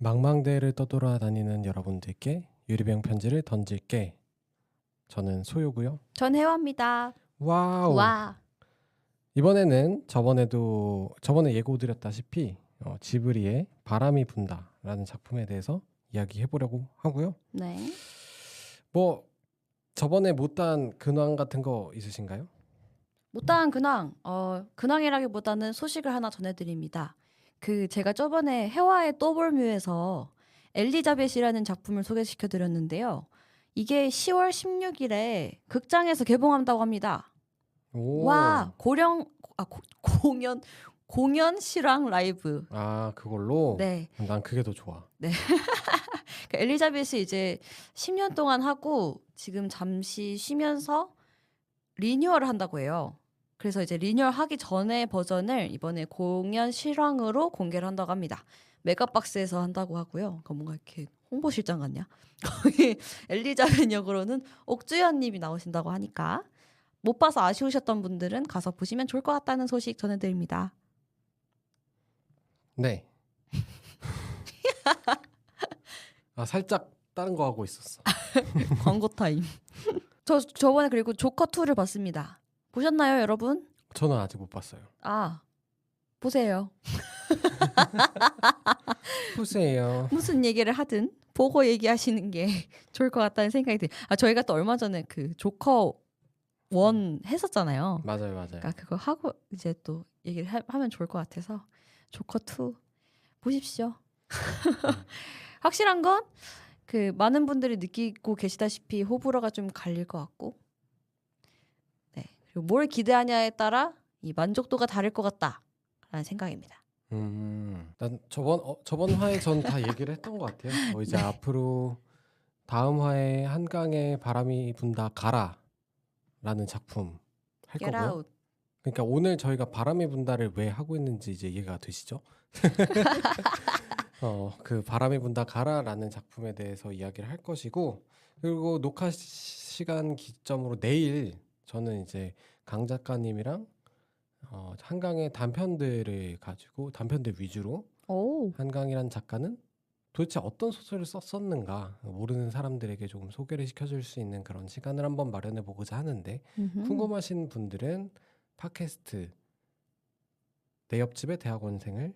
망망대해를 떠돌아다니는 여러분들께 유리병 편지를 던질게. 저는 소요고요. 전 혜화입니다. 와우. 와. 이번에는 저번에 예고드렸다시피 지브리의 바람이 분다라는 작품에 대해서 이야기해 보려고 하고요. 네. 뭐 저번에 못한 근황 같은 거 있으신가요? 못다한 근황. 근황이라기보다는 소식을 하나 전해드립니다. 제가 저번에 해와의 또볼뮤에서 엘리자벳이라는 작품을 소개시켜드렸는데요. 이게 10월 16일에 극장에서 개봉한다고 합니다. 오. 와, 공연 실황 라이브. 아, 그걸로? 네. 난 그게 더 좋아. 네. 엘리자벳이 이제 10년 동안 하고 지금 잠시 쉬면서 리뉴얼을 한다고 해요. 그래서 이제 리뉴얼 하기 전에 버전을 이번에 공연 실황으로 공개를 한다고 합니다. 메가박스에서 한다고 하고요. 뭔가 이렇게 홍보실장 같냐? 거기 엘리자벳 역으로는 옥주현 님이 나오신다고 하니까 못 봐서 아쉬우셨던 분들은 가서 보시면 좋을 것 같다는 소식 전해드립니다. 네. 아, 살짝 다른 거 하고 있었어. 광고 타임. 저번에 그리고 조커2를 봤습니다. 보셨나요, 여러분? 저는 아직 못 봤어요. 아, 보세요. 보세요. 무슨 얘기를 하든 보고 얘기하시는 게 좋을 것 같다는 생각이 들어요. 저희가 또 얼마 전에 그 조커 1 했었잖아요. 맞아요. 그러니까 그거 하고 이제 또 얘기를 하면 좋을 것 같아서 조커 2 보십시오. 확실한 건 많은 분들이 느끼고 계시다시피 호불호가 좀 갈릴 것 같고, 네, 그리고 뭘 기대하냐에 따라 이 만족도가 다를 것 같다라는 생각입니다. 난 저번 화에 전 다 얘기를 했던 것 같아요. 이제 네. 앞으로 다음 화에 한강에 바람이 분다 가라라는 작품 할 Get 거고요. out. 그러니까 오늘 저희가 바람이 분다를 왜 하고 있는지 이제 이해가 되시죠? 그 바람이 분다 가라라는 작품에 대해서 이야기를 할 것이고, 그리고 녹화 시간 기점으로 내일 저는 이제 강 작가님이랑 한강의 단편들을 가지고 단편들 위주로 오. 한강이란 작가는 도대체 어떤 소설을 썼었는가 모르는 사람들에게 조금 소개를 시켜줄 수 있는 그런 시간을 한번 마련해 보고자 하는데, 궁금하신 분들은 팟캐스트 내 옆집의 대학원생을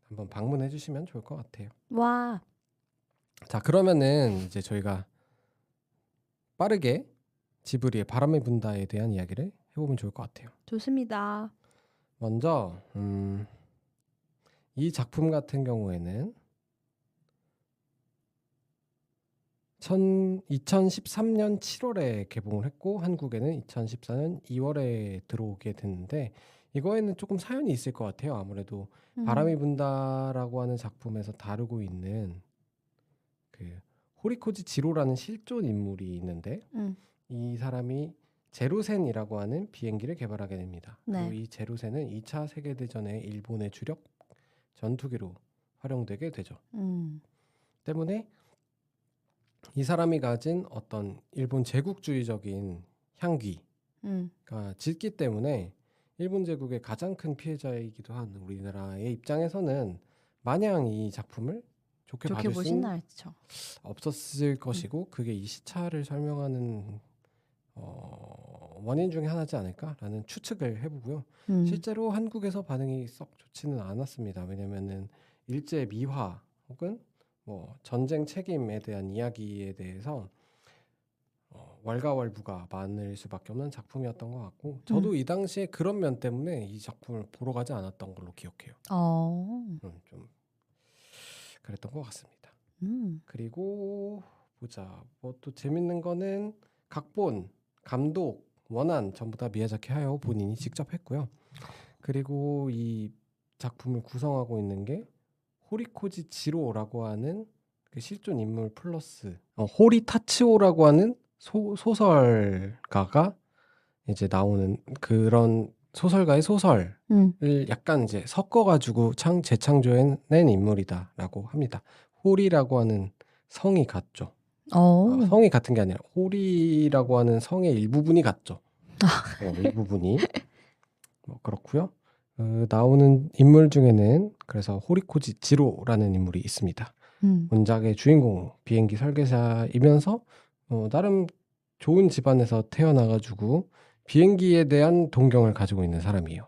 한번 방문해 주시면 좋을 것 같아요. 와. 자, 그러면은 이제 저희가 빠르게 지브리의 바람이 분다에 대한 이야기를 해보면 좋을 것 같아요. 좋습니다. 먼저 이 작품 같은 경우에는 2013년 7월에 개봉을 했고 한국에는 2014년 2월에 들어오게 됐는데, 이거에는 조금 사연이 있을 것 같아요. 아무래도 바람이 분다라고 하는 작품에서 다루고 있는 그 호리코지 지로라는 실존 인물이 있는데, 이 사람이 제로센이라고 하는 비행기를 개발하게 됩니다. 네. 그리고 이 제로센은 2차 세계대전에 일본의 주력 전투기로 활용되게 되죠. 때문에 이 사람이 가진 어떤 일본 제국주의적인 향기가 짙기 때문에 일본 제국의 가장 큰 피해자이기도 한 우리나라의 입장에서는 마냥 이 작품을 좋게 봐줄 보진 수는 않죠. 없었을 것이고, 그게 이 시차를 설명하는 원인 중에 하나지 않을까라는 추측을 해보고요. 실제로 한국에서 반응이 썩 좋지는 않았습니다. 왜냐면은 일제 미화 혹은 뭐 전쟁 책임에 대한 이야기에 대해서 왈가왈부가 많을 수밖에 없는 작품이었던 것 같고, 저도 이 당시에 그런 면 때문에 이 작품을 보러 가지 않았던 걸로 기억해요. 좀 그랬던 것 같습니다. 그리고 보자, 뭐 또 재밌는 거는 각본, 감독, 원안 전부 다 미야자키 하야오 본인이 직접 했고요. 그리고 이 작품을 구성하고 있는 게 호리코지 지로라고 하는 그 실존 인물 플러스 호리 타츠오라고 하는 소설가가 이제 나오는 그런 소설가의 소설을 약간 이제 섞어가지고 재창조해낸 인물이다라고 합니다. 호리라고 하는 성이 같죠. 성이 같은 게 아니라 호리라고 하는 성의 일부분이 같죠. 일부분이 뭐 그렇고요. 나오는 인물 중에는 그래서 호리코지 지로라는 인물이 있습니다. 원작의 주인공 비행기 설계사이면서 나름 좋은 집안에서 태어나가지고 비행기에 대한 동경을 가지고 있는 사람이에요.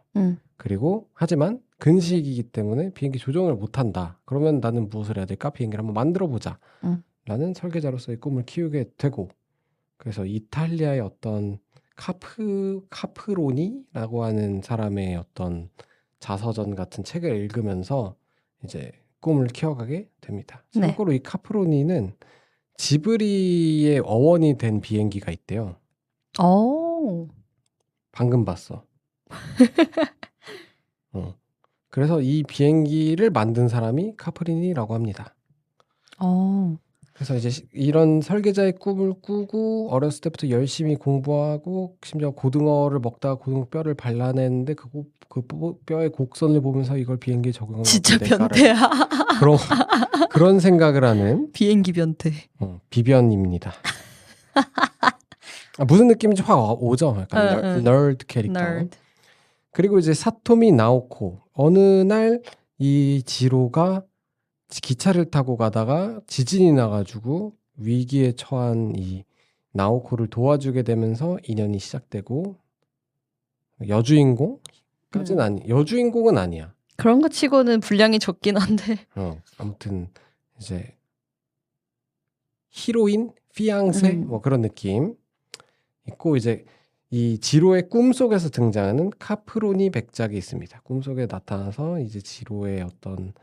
그리고 하지만 근식이기 때문에 비행기 조종을 못한다. 그러면 나는 무엇을 해야 될까? 비행기를 한번 만들어보자. 라는 설계자로서의 꿈을 키우게 되고, 그래서 이탈리아의 어떤 카프로니라고 하는 사람의 어떤 자서전 같은 책을 읽으면서 이제 꿈을 키워가게 됩니다. 네. 참고로 이 카프로니는 지브리의 어원이 된 비행기가 있대요. 오. 방금 봤어. 그래서 이 비행기를 만든 사람이 카프리니라고 합니다. 그래서 이제 이런 설계자의 꿈을 꾸고 어렸을 때부터 열심히 공부하고 심지어 고등어를 먹다가 고등어 뼈를 발라냈는데 그 뼈의 곡선을 보면서 이걸 비행기에 적용하면 진짜 어떻게 될까를 변태야. 그런 생각을 하는 비행기 변태. 비변입니다. 무슨 느낌인지 확 오죠? 약간 널드 캐릭터. nerd. 그리고 이제 사토미 나오코. 어느 날 이 지로가 기차를 타고 가다가 지진이 나가지고 위기에 처한 이 나오코를 도와주게 되면서 인연이 시작되고, 여주인공까지는 여주인공은 아니야. 그런 거 치고는 분량이 적긴 한데. 아무튼 이제 히로인, 피앙세 뭐 그런 느낌 있고, 이제 이 지로의 꿈속에서 등장하는 카프로니 백작이 있습니다. 꿈속에 나타나서 이제 지로의 어떤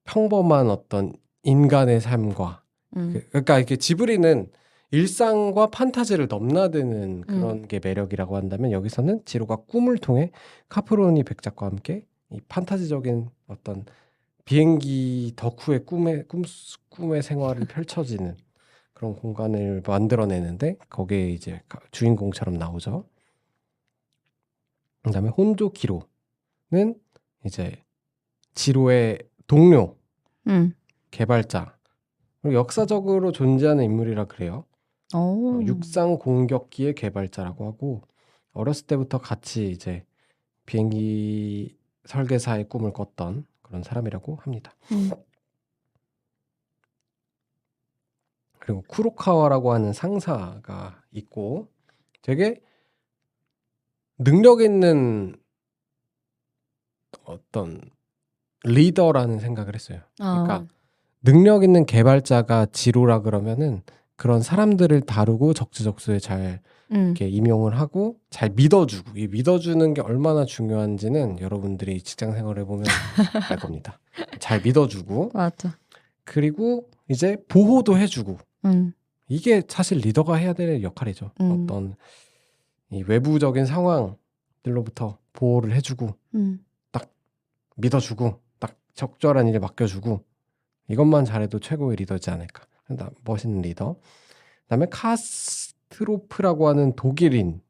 평범한 어떤 인간의 삶과 그러니까 이렇게 지브리는 일상과 판타지를 넘나드는 그런 게 매력이라고 한다면, 여기서는 지로가 꿈을 통해 카프로니 백작과 함께 이 판타지적인 어떤 비행기 덕후의 꿈의 생활을 펼쳐지는 그런 공간을 만들어내는데, 거기에 이제 주인공처럼 나오죠. 그다음에 혼조 기로는 이제 지로의 동료, 개발자, 그리고 역사적으로 존재하는 인물이라 그래요. 육상 공격기의 개발자라고 하고, 어렸을 때부터 같이 이제 비행기 설계사의 꿈을 꿨던 그런 사람이라고 합니다. 그리고 쿠로카와라고 하는 상사가 있고, 되게 능력 있는 어떤 리더라는 생각을 했어요. 그러니까 능력 있는 개발자가 지로라 그러면은 그런 사람들을 다루고 적재적소에 잘 이렇게 임용을 하고 잘 믿어주고, 이 믿어주는 게 얼마나 중요한지는 여러분들이 직장 생활을 해보면 알 겁니다. 잘 믿어주고, 맞아. 그리고 이제 보호도 해주고, 이게 사실 리더가 해야 될 역할이죠. 어떤 이 외부적인 상황들로부터 보호를 해주고, 딱 믿어주고, 딱 적절한 일을 맡겨주고, 이것만 잘해도 최고의 리더지 않을까. 멋있는 리더. 그다음에 카스트로프라고 하는 독일인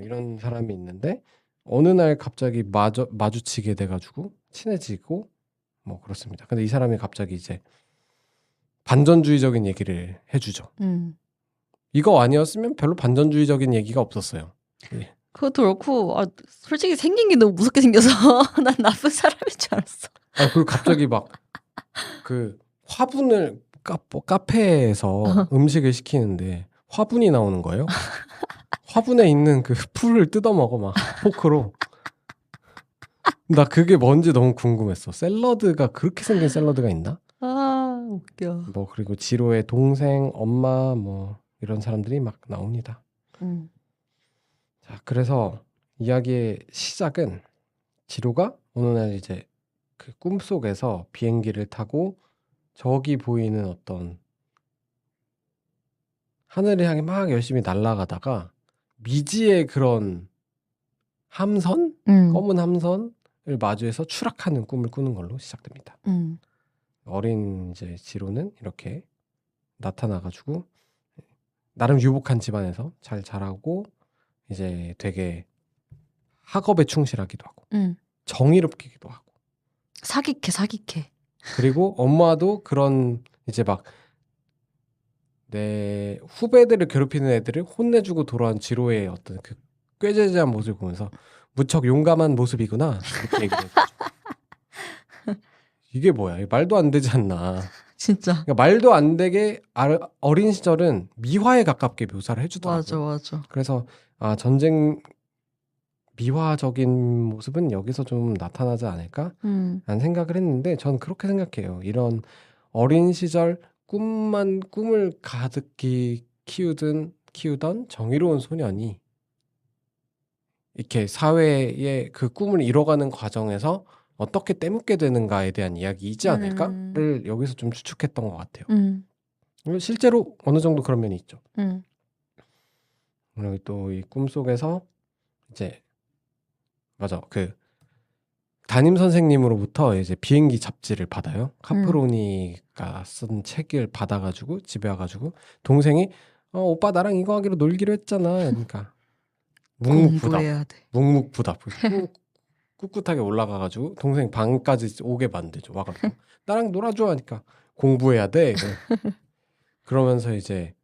이런 사람이 있는데, 어느 날 갑자기 마주치게 돼가지고 친해지고 뭐 그렇습니다. 근데 이 사람이 갑자기 이제 반전주의적인 얘기를 해주죠. 이거 아니었으면 별로 반전주의적인 얘기가 없었어요. 예. 그것도 그렇고 솔직히 생긴 게 너무 무섭게 생겨서 난 나쁜 사람인 줄 알았어. 그리고 갑자기 막 그 화분을 카페에서 음식을 시키는데 화분이 나오는 거예요. 화분에 있는 그 풀을 뜯어먹어 막 포크로. 나 그게 뭔지 너무 궁금했어. 샐러드가 그렇게 생긴 샐러드가 있나? 웃겨. 뭐 그리고 지로의 동생, 엄마 뭐 이런 사람들이 막 나옵니다. 자, 그래서 이야기의 시작은 지로가 어느 날 이제 그 꿈속에서 비행기를 타고 저기 보이는 어떤 하늘을 향해 막 열심히 날아가다가 미지의 그런 함선? 검은 함선을 마주해서 추락하는 꿈을 꾸는 걸로 시작됩니다. 어린 이제 지로는 이렇게 나타나가지고 나름 유복한 집안에서 잘 자라고 이제 되게 학업에 충실하기도 하고 정의롭기도 하고 사기캐. 그리고 엄마도 그런 이제 막 내 후배들을 괴롭히는 애들을 혼내주고 돌아온 지로의 어떤 그 꾀죄죄한 모습을 보면서 무척 용감한 모습이구나 이렇게 얘기를 해주죠. 이게 뭐야? 이게 말도 안 되지 않나. 진짜. 그러니까 말도 안 되게 어린 시절은 미화에 가깝게 묘사를 해주더라고요. 맞아. 그래서 전쟁 미화적인 모습은 여기서 좀 나타나지 않을까? 라는 생각을 했는데 전 그렇게 생각해요. 이런 어린 시절 꿈을 가득히 키우던 정의로운 소년이 이렇게 사회의 그 꿈을 이뤄가는 과정에서 어떻게 때묻게 되는가에 대한 이야기이지 않을까를 여기서 좀 추측했던 것 같아요. 실제로 어느 정도 그런 면이 있죠. 그리고 또 이 꿈속에서 이제 맞아 그 담임 선생님으로부터 이제 비행기 잡지를 받아요. 카프로니가 쓴 책을 받아가지고 집에 와가지고 동생이 오빠 나랑 이거 하기로 놀기로 했잖아. 그러니까 공부해야 돼. 묵묵부답 꿋꿋하게 올라가가지고 동생 방까지 오게 만들죠. 와가지고 나랑 놀아줘 하니까 공부해야 돼. 그러면서 이제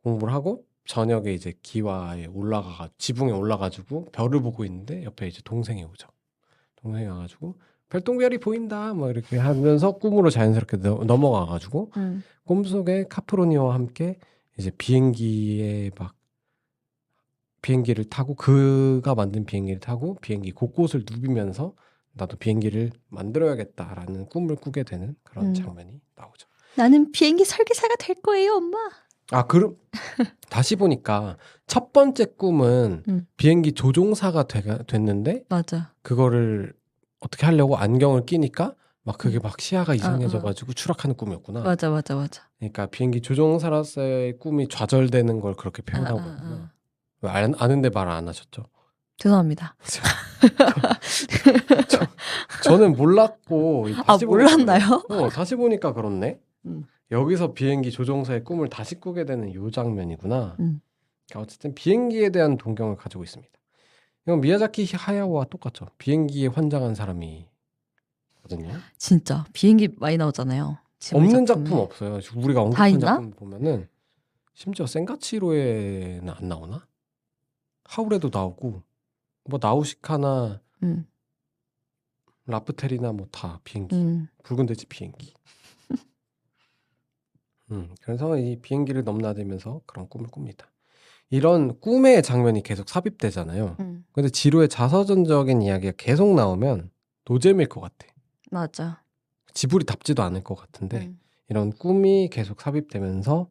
공부를 하고 저녁에 이제 기와에 지붕에 올라가지고 별을 보고 있는데 옆에 이제 동생이 오죠. 동생이 와가지고 별똥별이 보인다 뭐 이렇게 하면서 꿈으로 자연스럽게 넘어가가지고 꿈속에 카프로니와 함께 이제 비행기를 타고 그가 만든 비행기를 타고 비행기 곳곳을 누비면서 나도 비행기를 만들어야겠다라는 꿈을 꾸게 되는 그런 장면이 나오죠. 나는 비행기 설계사가 될 거예요, 엄마. 그럼 다시 보니까 첫 번째 꿈은 비행기 조종사가 됐는데 맞아. 그거를 어떻게 하려고 안경을 끼니까 막 그게 막 시야가 이상해져가지고 추락하는 꿈이었구나. 맞아. 그러니까 비행기 조종사로서의 꿈이 좌절되는 걸 그렇게 표현하고 있구나. 아는데 말 안 하셨죠? 죄송합니다. 저는 몰랐고 다시 몰랐나요? 다시 보니까 그렇네. 여기서 비행기 조종사의 꿈을 다시 꾸게 되는 요 장면이구나. 그러니까 어쨌든 비행기에 대한 동경을 가지고 있습니다. 이건 미야자키 하야오와 똑같죠. 비행기에 환장한 사람이거든요. 진짜 비행기 많이 나오잖아요. 없는 작품 없어요. 우리가 언급한 작품 보면은 심지어 센가치로에는 안 나오나? 하울에도 나오고 뭐 나우시카나 라프텔이나 뭐 다 비행기. 붉은 돼지 비행기. 그래서 이 비행기를 넘나들면서 그런 꿈을 꿉니다. 이런 꿈의 장면이 계속 삽입되잖아요. 근데 지루의 자서전적인 이야기가 계속 나오면 노잼일 것 같아. 맞아. 지브리답지도 않을 것 같은데 이런 꿈이 계속 삽입되면서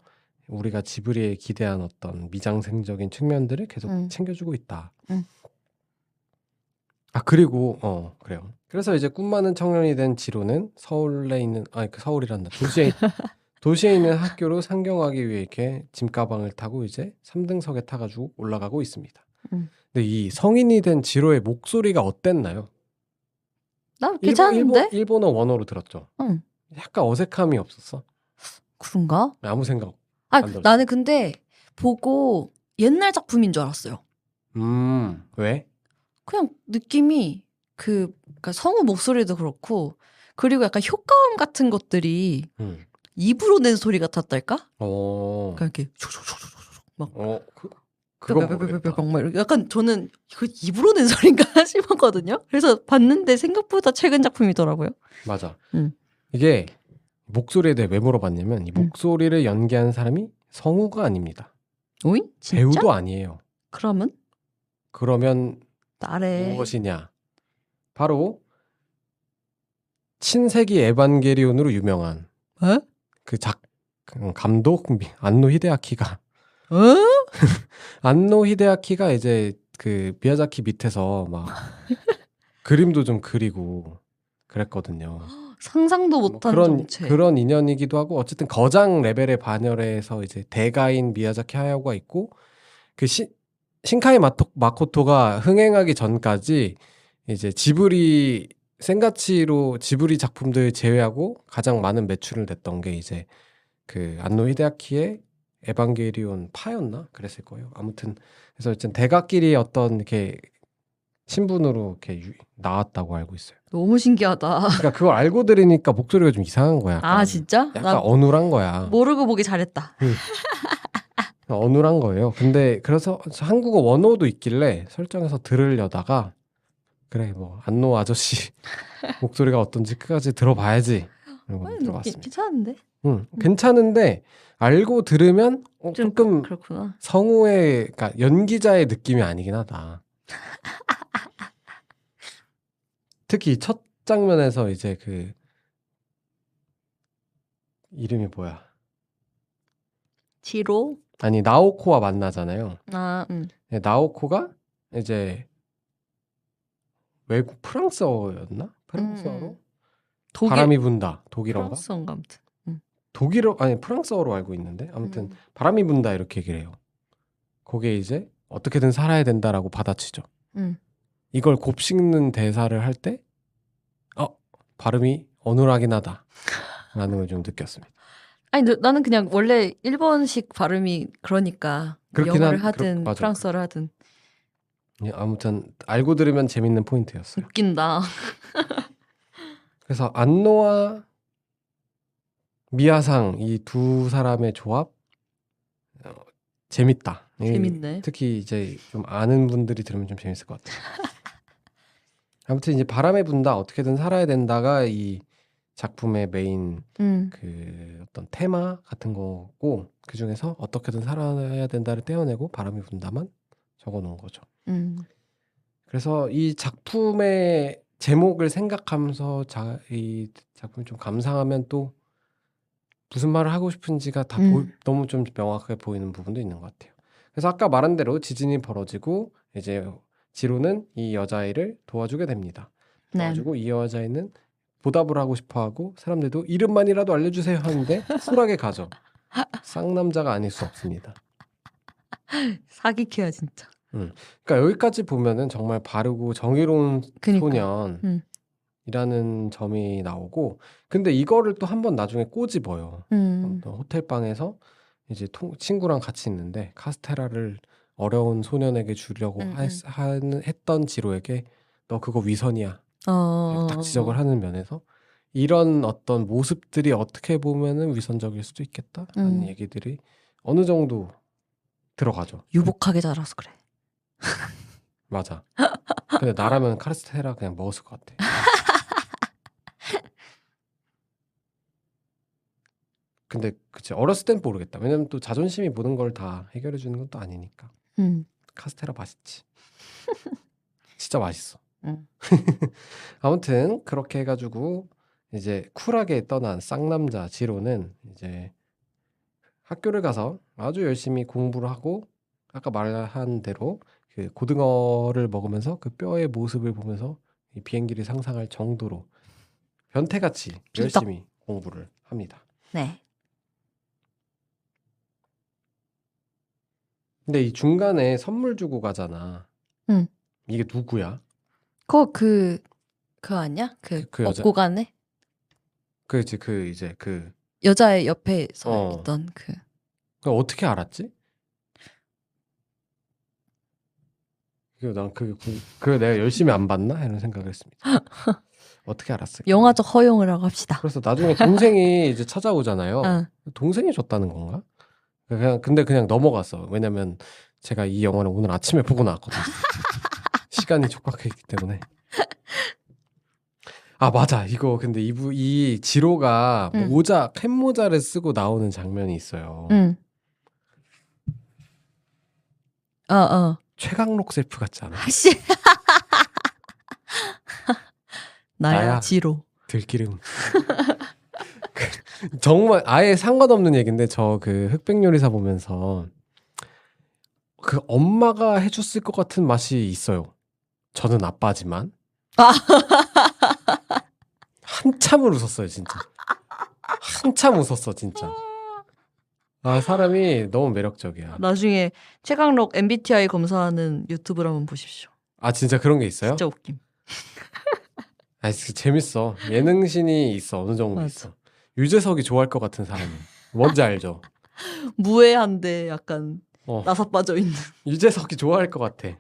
우리가 지브리에 기대한 어떤 미장센적인 측면들을 계속 챙겨주고 있다. 그리고 그래요. 그래서 이제 꿈 많은 청년이 된 지로는 서울에 있는 서울이란다. 도시에 있는 학교로 상경하기 위해 이렇게 짐가방을 타고 이제 3등석에 타가지고 올라가고 있습니다. 근데 이 성인이 된 지로의 목소리가 어땠나요? 나 괜찮은데? 일본어 원어로 들었죠. 약간 어색함이 없었어? 그런가? 아무 생각 안 들었어. 나는 근데 보고 옛날 작품인 줄 알았어요. 왜? 그냥 느낌이 그러니까 성우 목소리도 그렇고 그리고 약간 효과음 같은 것들이 입으로 낸 소리 같았달까? 그러니까 이렇게 막 그건 모르겠다. 막 약간 저는 이거 입으로 낸 소리인가 싶었거든요. 그래서 봤는데 생각보다 최근 작품이더라고요. 맞아. 이게 목소리에 대해 왜 물어봤냐면 이 목소리를 연기한 사람이 성우가 아닙니다. 오잉? 진짜? 배우도 아니에요. 그러면 나래. 무엇이냐? 바로 신세기 에반게리온으로 유명한 감독 안노 히데아키가 안노 히데아키가 이제 그 미야자키 밑에서 막 그림도 좀 그리고 그랬거든요. 상상도 못한 정체. 그런 인연이기도 하고 어쨌든 거장 레벨의 반열에서 이제 대가인 미야자키 하야오가 있고 그 신카이 마코토가 흥행하기 전까지 이제 지브리 작품들 제외하고 가장 많은 매출을 냈던 게 이제 그 안노 히데아키의 에반게리온 파였나 그랬을 거예요. 아무튼 그래서 어쨌든 대가끼리 어떤 이렇게 신분으로 이렇게 나왔다고 알고 있어요. 너무 신기하다. 그러니까 그걸 알고 들으니까 목소리가 좀 이상한 거야. 약간. 진짜? 약간 어눌한 거야. 모르고 보기 잘했다. 어눌한 거예요. 근데 그래서 한국어 원어도 있길래 설정해서 들으려다가 그래 뭐 안노 아저씨 목소리가 어떤지 끝까지 들어봐야지. 이러고 아니, 들어봤습니다. 괜찮은데? 괜찮은데 알고 들으면 조금 그렇구나. 성우의 그러니까 연기자의 느낌이 아니긴 하다. 특히 첫 장면에서 이제 그 이름이 뭐야? 지로? 아니 나오코와 만나잖아요. 아, 네, 나오코가 이제 외국 프랑스어였나? 프랑스어로 바람이 분다. 독일어인가? 프랑스어인가 아무튼. 독일어 아니 프랑스어로 알고 있는데 아무튼 바람이 분다 이렇게 얘기를 해요. 거기에 이제 어떻게든 살아야 된다라고 받아치죠. 이걸 곱씹는 대사를 할 때 발음이 어눌하긴 하다라는 걸 좀 느꼈습니다. 아니 나는 그냥 원래 일본식 발음이 그러니까 영어를 하든 프랑스어를 하든 아무튼 알고 들으면 재밌는 포인트였어요. 웃긴다. 그래서 안노와 미야상 이 두 사람의 조합 재밌다. 재밌네. 특히 이제 좀 아는 분들이 들으면 좀 재밌을 것 같아요. 아무튼 이제 바람에 분다 어떻게든 살아야 된다가 이 작품의 메인 그 어떤 테마 같은 거고 그 중에서 어떻게든 살아야 된다를 떼어내고 바람이 분다만 적어놓은 거죠. 그래서 이 작품의 제목을 생각하면서 이 작품을 좀 감상하면 또 무슨 말을 하고 싶은지가 다 너무 좀 명확하게 보이는 부분도 있는 것 같아요. 그래서 아까 말한 대로 지진이 벌어지고 이제 지로는 이 여자아이를 도와주게 됩니다. 도와주고 이 여자아이는 보답을 하고 싶어하고 사람들도 이름만이라도 알려주세요 하는데 쿨하게 가죠. 쌍남자가 아닐 수 없습니다. 사기캐야 진짜. 그러니까 여기까지 보면은 정말 바르고 정의로운 소년이라는 점이 나오고 근데 이거를 또 한 번 나중에 꼬집어요. 호텔방에서 이제 친구랑 같이 있는데 카스테라를 어려운 소년에게 주려고 했던 지로에게 너 그거 위선이야. 딱 지적을 하는 면에서 이런 어떤 모습들이 어떻게 보면은 위선적일 수도 있겠다 하는 얘기들이 어느 정도 들어가죠. 유복하게 자라서 그래. 맞아. 근데 나라면 카스테라 그냥 먹었을 것 같아. 근데 그치 어렸을 땐 모르겠다. 왜냐면 또 자존심이 모든 걸 다 해결해 주는 건 또 아니니까. 카스테라 맛있지. 진짜 맛있어. 아무튼 그렇게 해가지고 이제 쿨하게 떠난 쌍남자 지로는 이제 학교를 가서 아주 열심히 공부를 하고 아까 말한 대로 그 고등어를 먹으면서 그 뼈의 모습을 보면서 이 비행기를 상상할 정도로 변태같이 열심히 공부를 합니다. 네. 근데 이 중간에 선물 주고 가잖아. 이게 누구야? 그거 아니야? 그 여자? 업고 가네? 그렇지 이제 그 여자의 옆에서 있던 그. 그럼 어떻게 알았지? 난 그걸 내가 열심히 안 봤나? 이런 생각을 했습니다. 어떻게 알았을까? 영화적 허용을 하고 합시다. 그래서 나중에 동생이 이제 찾아오잖아요. 동생이 줬다는 건가? 근데 그냥 넘어갔어. 왜냐면 제가 이 영화를 오늘 아침에 보고 나왔거든요. 시간이 촉박했기 때문에. 아 맞아. 이거 근데 이 지로가 캔 모자를 쓰고 나오는 장면이 있어요. 최강록 셀프 같지 않아? 나야 지로. 들기름. 정말 아예 상관없는 얘기인데 저 그 흑백 요리사 보면서 그 엄마가 해줬을 것 같은 맛이 있어요. 저는 아빠지만 한참을 웃었어요 진짜. 한참 웃었어 진짜. 아 사람이 너무 매력적이야. 나중에 최강록 MBTI 검사하는 유튜브를 한번 보십시오. 아 진짜 그런 게 있어요? 진짜 웃김. 아 재밌어. 예능신이 있어 어느 정도 맞아. 있어. 유재석이 좋아할 것 같은 사람이 뭔지 알죠? 무해한데 약간 나사 빠져있는. 유재석이 좋아할 것 같아.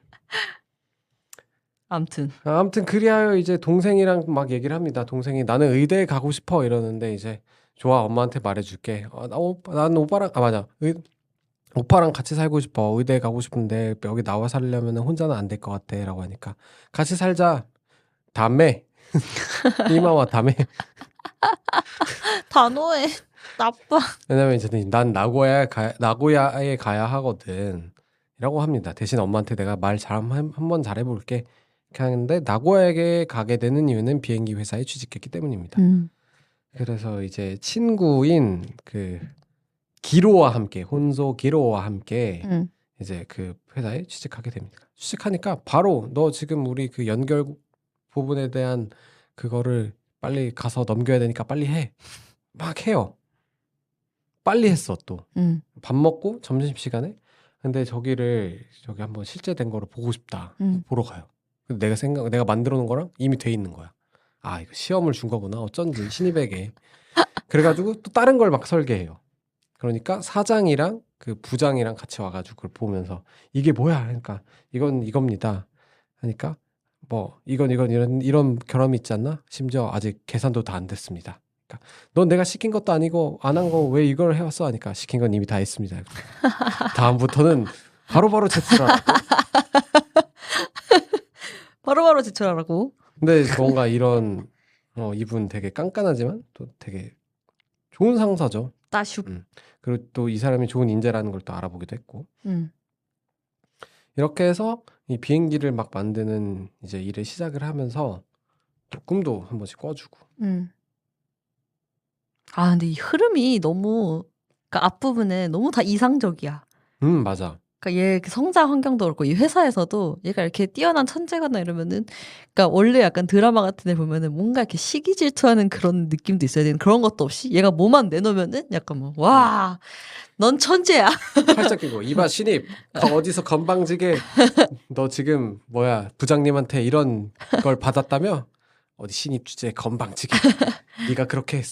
아무튼 그리하여 이제 동생이랑 막 얘기를 합니다. 동생이 나는 의대에 가고 싶어 이러는데 이제 좋아 엄마한테 말해줄게. 난 오빠랑 맞아 오빠랑 같이 살고 싶어. 의대에 가고 싶은데 여기 나와 살려면 혼자는 안 될 것 같아 라고 하니까 같이 살자. 다메. 이마와 다메. 단호해. 나빠. 왜냐면 이제 난 나고야에 가야 하거든. 이라고 합니다. 대신 엄마한테 내가 말 한번 잘해볼게. 이렇게 하는데 나고야에 가게 되는 이유는 비행기 회사에 취직했기 때문입니다. 그래서 이제 친구인 그 기로와 함께 혼소 기로와 함께 이제 그 회사에 취직하게 됩니다. 취직하니까 바로 너 지금 우리 그 연결 부분에 대한 그거를 빨리 가서 넘겨야 되니까 빨리 해. 막 해요. 빨리 했어 또. 밥 먹고 점심시간에 근데 저기 한번 실제 된 거를 보고 싶다. 보러 가요. 근데 내가 만들어 놓은 거랑 이미 돼 있는 거야. 아 이거 시험을 준 거구나. 어쩐지 신입에게. 그래가지고 또 다른 걸 막 설계해요. 그러니까 사장이랑 그 부장이랑 같이 와가지고 그걸 보면서 이게 뭐야? 그러니까 이건 이겁니다. 하니까 뭐 이건 이런 결함이 있지 않나? 심지어 아직 계산도 다 안 됐습니다. 그러니까 넌 내가 시킨 것도 아니고 안 한 거 왜 이걸 해왔어? 하니까 시킨 건 이미 다 했습니다. 다음부터는 바로바로 제출하라고. 바로바로 제출하라고. 근데 뭔가 이런 이분 되게 깐깐하지만 또 되게 좋은 상사죠. 따슉. 그리고 또 이 사람이 좋은 인재라는 걸 또 알아보기도 했고. 이렇게 해서 이 비행기를 막 만드는 이제 일을 시작을 하면서 또 꿈도 한 번씩 꿔주고. 아, 근데 이 흐름이 너무, 그러니까 앞부분에 너무 다 이상적이야. 맞아. 그러니까 얘 성장 환경도 그렇고 이 회사에서도 얘가 이렇게 뛰어난 천재거나 이러면은, 그러니까 원래 약간 드라마 같은 데 보면은 뭔가 이렇게 시기 질투하는 그런 느낌도 있어야 되는 그런 것도 없이 얘가 뭐만 내놓으면은 약간 뭐 와, 넌 천재야. 팔짝 끼고 이봐 신입 어디서 건방지게 너 지금 뭐야 부장님한테 이런 걸 받았다며? 어디 신입 주제에 건방지게 네가 그렇게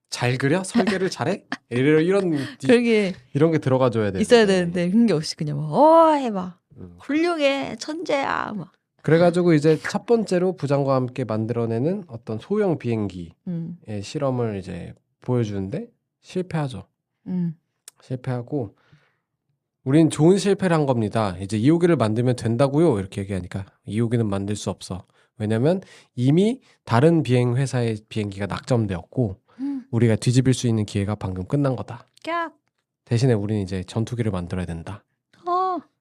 잘 그려? 설계를 잘해? 그게 이런 게 들어가 줘야 돼. 있어야 되는데 그런 게 없이 그냥 막 해봐. 훌륭해 천재야 막. 그래가지고 이제 첫 번째로 부장과 함께 만들어내는 어떤 소형 비행기의 실험을 이제 보여주는데 실패하죠. 실패하고 우린 좋은 실패를 한 겁니다. 이제 2호기를 만들면 된다고요? 이렇게 얘기하니까 2호기는 만들 수 없어. 왜냐면 이미 다른 비행 회사의 비행기가 낙점되었고 우리가 뒤집을 수 있는 기회가 방금 끝난 거다. 대신에 우리는 이제 전투기를 만들어야 된다.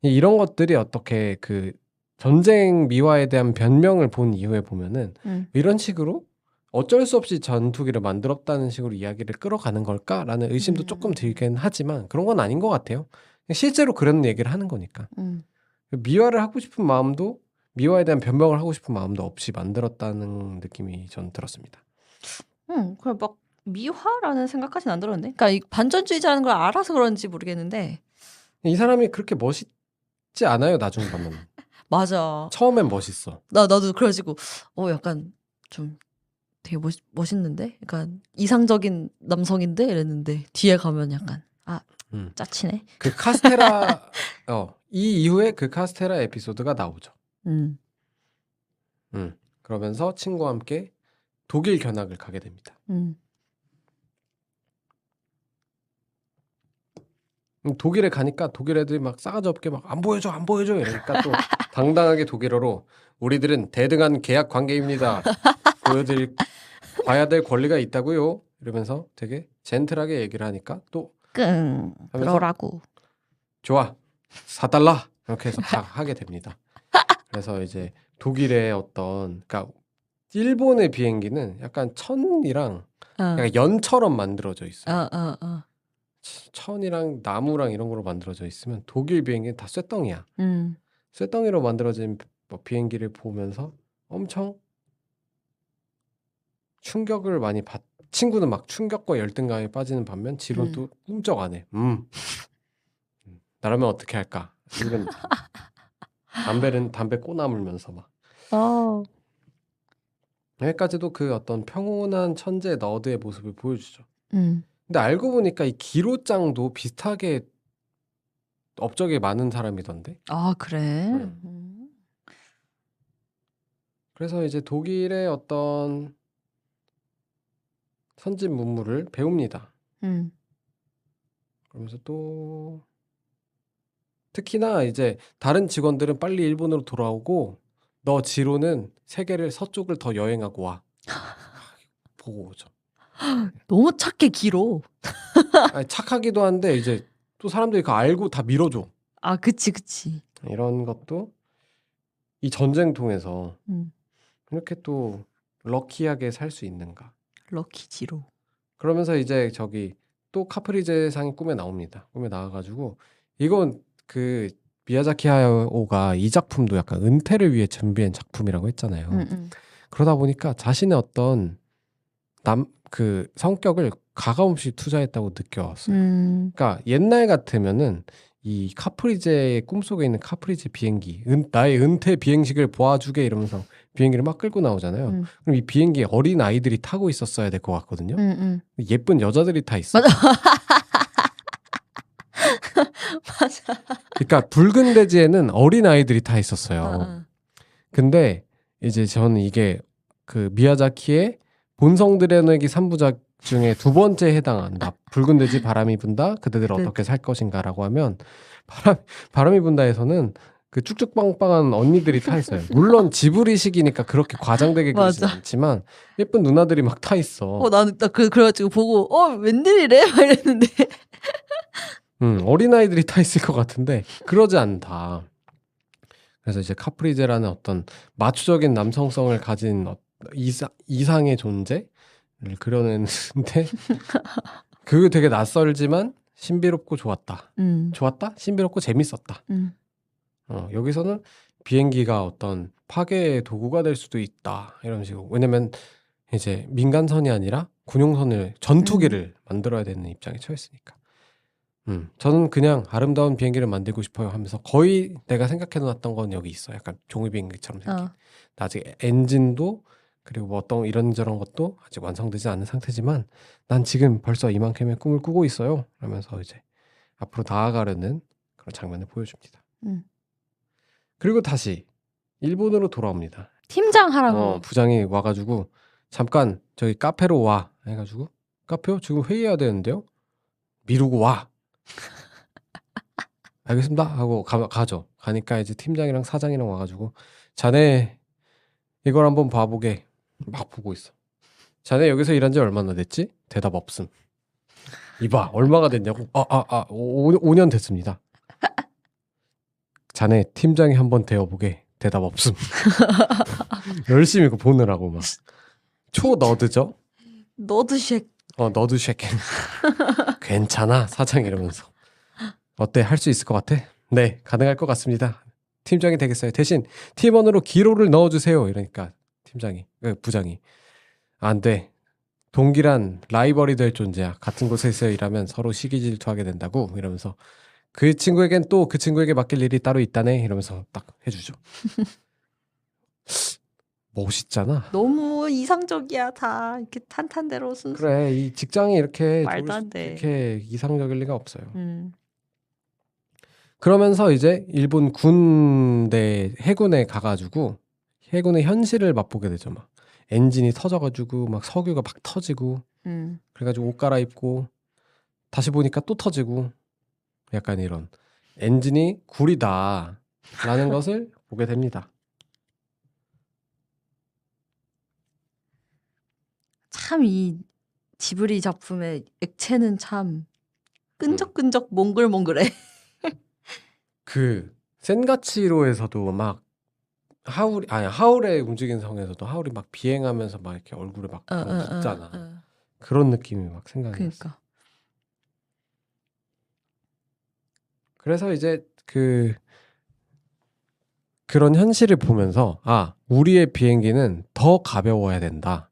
이런 것들이 어떻게 그 전쟁 미화에 대한 변명을 본 이후에 보면은 이런 식으로 어쩔 수 없이 전투기를 만들었다는 식으로 이야기를 끌어가는 걸까라는 의심도 조금 들긴 하지만 그런 건 아닌 것 같아요. 실제로 그런 얘기를 하는 거니까. 미화를 하고 싶은 마음도 미화에 대한 변명을 하고 싶은 마음도 없이 만들었다는 느낌이 전 들었습니다. 그냥 막 미화라는 생각까지는 안 들었네. 그러니까 이 반전주의자라는 걸 알아서 그런지 모르겠는데 이 사람이 그렇게 멋있지 않아요. 나중에 보면. 맞아. 처음엔 멋있어. 나도 그래가지고 약간 좀 되게 멋있는데? 약간 이상적인 남성인데? 이랬는데 뒤에 가면 약간 짜치네. 그 카스테라 이 이후에 그 카스테라 에피소드가 나오죠. 그러면서 친구와 함께 독일 견학을 가게 됩니다. 독일에 가니까 독일 애들이 막 싸가지 없게 막 안 보여줘 이러니까 또 당당하게 독일어로 우리들은 대등한 계약 관계입니다. 봐야 될 권리가 있다고요. 이러면서 되게 젠틀하게 얘기를 하니까 또 그러라고. 좋아 4달러 이렇게 해서 하게 됩니다. 그래서 이제 독일의 그러니까 일본의 비행기는 약간 천이랑 약간 연처럼 만들어져 있어요. 천이랑 나무랑 이런 거로 만들어져 있으면 독일 비행기는 다 쇠덩이야. 쇠덩이로 만들어진 비행기를 보면서 엄청 충격을 많이 친구는 막 충격과 열등감에 빠지는 반면 지금 또 꿈쩍 안 해. 나라면 어떻게 할까? 지금 담배 꼬나물면서 막. 여기까지도 그 어떤 평온한 천재 너드의 모습을 보여주죠. 근데 알고 보니까 이 기로짱도 비슷하게 업적이 많은 사람이던데. 아, 그래? 그래서 이제 독일의 어떤 선진 문물을 배웁니다. 그러면서 또 특히나 이제 다른 직원들은 빨리 일본으로 돌아오고 너 지로는 세계를 서쪽을 더 여행하고 와. 보고 오죠. 너무 착해 길어. 아니, 착하기도 한데 이제 또 사람들이 그거 알고 다 밀어줘. 아, 그치. 이런 것도 이 전쟁 통해서 음, 이렇게 또 럭키하게 살 수 있는가. 럭키 지로. 그러면서 이제 저기 또 카프리제상이 꿈에 나옵니다. 꿈에 나와가지고 이건 그 미야자키 하야오가 이 작품도 약간 은퇴를 위해 준비한 작품이라고 했잖아요. 그러다 보니까 자신의 어떤 그 성격을 가감없이 투자했다고 느껴왔어요. 그러니까 옛날 같으면은 이 카프리제의 꿈속에 있는 카프리제 비행기, 나의 은퇴 비행식을 보아주게 이러면서 비행기를 막 끌고 나오잖아요. 그럼 이 비행기에 어린 아이들이 타고 있었어야 될 것 같거든요. 예쁜 여자들이 타 있어. 맞아. 맞아. 그러니까 붉은 대지에는 어린 아이들이 타 있었어요. 근데 이제 저는 이게 그 미야자키의 본성 드러내기 3부작 중에 두 번째에 해당한다. 붉은 돼지 바람이 분다. 그대들 어떻게 살 것인가라고 하면 바람이 분다에서는 그 쭉쭉빵빵한 언니들이 타 있어요. 물론 지브리식이니까 그렇게 과장되게 그리진 않지만 예쁜 누나들이 막 타 있어. 나는 그래가지고 보고 웬일이래? 막 이랬는데. 어린아이들이 타 있을 것 같은데 그러지 않다. 그래서 이제 카프리제라는 어떤 마초적인 남성성을 가진 이상의 존재를 그려내는데 그게 되게 낯설지만 신비롭고 좋았다. 좋았다? 신비롭고 재밌었다. 여기서는 비행기가 어떤 파괴의 도구가 될 수도 있다. 이런 식으로. 왜냐면 이제 민간선이 아니라 군용선을 전투기를 만들어야 되는 입장에 처했으니까. 저는 그냥 아름다운 비행기를 만들고 싶어요 하면서 거의 내가 생각해놨던 건 여기 있어. 약간 종이 비행기처럼 생긴. 아직 엔진도 그리고 뭐 어떤 이런저런 것도 아직 완성되지 않은 상태지만 난 지금 벌써 이만큼의 꿈을 꾸고 있어요. 그러면서 이제 앞으로 나아가려는 그런 장면을 보여줍니다. 그리고 다시 일본으로 돌아옵니다. 팀장 하라고. 부장이 와가지고 잠깐 저기 카페로 와 해가지고 카페요? 지금 회의해야 되는데요? 미루고 와. 알겠습니다 하고 가죠. 가니까 이제 팀장이랑 사장이랑 와가지고 자네 이걸 한번 봐보게. 막 보고 있어. 자네 여기서 일한 지 얼마나 됐지? 대답 없음. 이봐 얼마가 됐냐고. 5년 됐습니다. 자네 팀장이 한번 되어보게. 대답 없음. 열심히 그거 보느라고 막 초 너드죠? 너드쉑. 너드쉑. 괜찮아 사장 이러면서. 어때 할 수 있을 것 같아? 네 가능할 것 같습니다. 팀장이 되겠어요. 대신 팀원으로 기로를 넣어주세요. 이러니까 부장이 안 돼. 동기란 라이벌이 될 존재야. 같은 곳에서 일하면 서로 시기 질투하게 된다고 이러면서 그 친구에겐 또 그 친구에게 맡길 일이 따로 있다네 이러면서 딱 해주죠. 멋있잖아. 너무 이상적이야 다 이렇게 탄탄대로 순수. 그래 이 직장이 이렇게 말도 안 돼. 이렇게 이상적일 리가 없어요. 그러면서 이제 일본 군대 해군에 가가지고 해군의 현실을 맛보게 되죠. 막 엔진이 터져가지고 막 석유가 막 터지고 그래가지고 옷 갈아입고 다시 보니까 또 터지고 약간 이런 엔진이 구리다라는 것을 보게 됩니다. 참 이 지브리 작품의 액체는 참 끈적끈적 몽글몽글해. 그 센가치로에서도 막 하울의 움직이는 성에서도 하울이 막 비행하면서 막 이렇게 얼굴에 막 묻잖아. 그런 느낌이 막 생각이 났어. 그러니까. 그래서 이제 그런 현실을 보면서 우리의 비행기는 더 가벼워야 된다.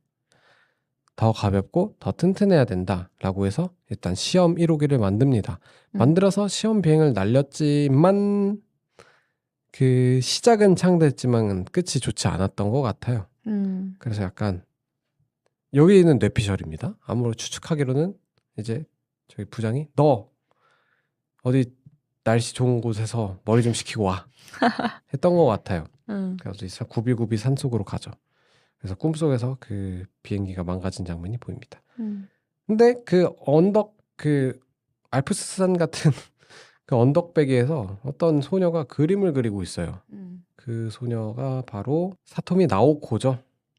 더 가볍고 더 튼튼해야 된다라고 해서 일단 시험 1호기를 만듭니다. 만들어서 시험 비행을 날렸지만 그 시작은 창대했지만 끝이 좋지 않았던 것 같아요. 그래서 약간 여기는 뇌피셜입니다. 아무로 추측하기로는 이제 저희 부장이 너 어디 날씨 좋은 곳에서 머리 좀 식히고 와 했던 것 같아요. 그래서 구비구비 산속으로 가죠. 그래서 꿈속에서 그 비행기가 망가진 장면이 보입니다. 근데 그 알프스산 같은 그 언덕배기에서 어떤 소녀가 그림을 그리고 있어요. 그 소녀가 바로 사토미 나오코죠.